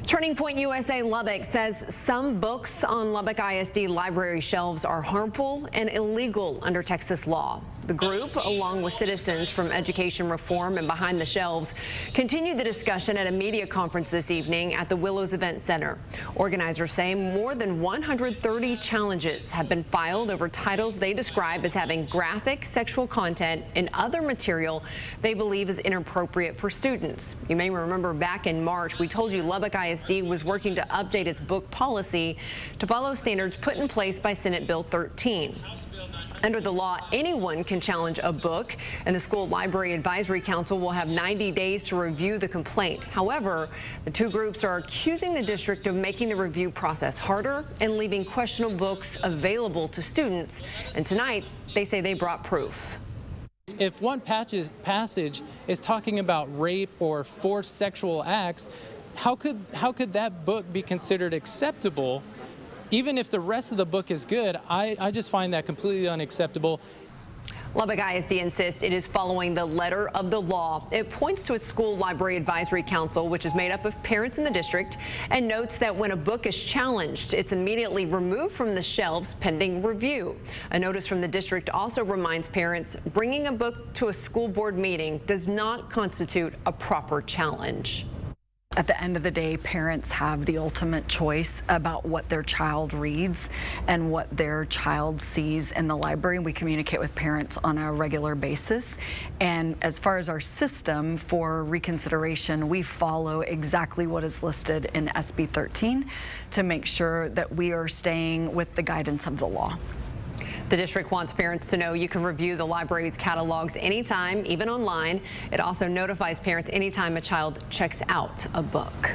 Turning Point USA Lubbock says some books on Lubbock ISD library shelves are harmful and illegal under Texas law. The group, along with citizens from Education Reform and Behind the Shelves, continued the discussion at a media conference this evening at the Willows Event Center. Organizers say more than 130 challenges have been filed over titles they describe as having graphic sexual content and other material they believe is inappropriate for students. You may remember back in March, we told you Lubbock ISD was working to update its book policy to follow standards put in place by Senate Bill 13. Under the law, anyone can challenge a book, and the School Library Advisory Council will have 90 days to review the complaint. However, the two groups are accusing the district of making the review process harder and leaving questionable books available to students. And tonight, they say they brought proof. If one passage is talking about rape or forced sexual acts, how could that book be considered acceptable? Even if the rest of the book is good, I just find that completely unacceptable. Lubbock ISD insists it is following the letter of the law. It points to its School Library Advisory Council, which is made up of parents in the district, and notes that when a book is challenged, it's immediately removed from the shelves pending review. A notice from the district also reminds parents bringing a book to a school board meeting does not constitute a proper challenge. At the end of the day, parents have the ultimate choice about what their child reads and what their child sees in the library. We communicate with parents on a regular basis. And as far as our system for reconsideration, we follow exactly what is listed in SB 13 to make sure that we are staying with the guidance of the law. The district wants parents to know you can review the library's catalogs anytime, even online. It also notifies parents anytime a child checks out a book.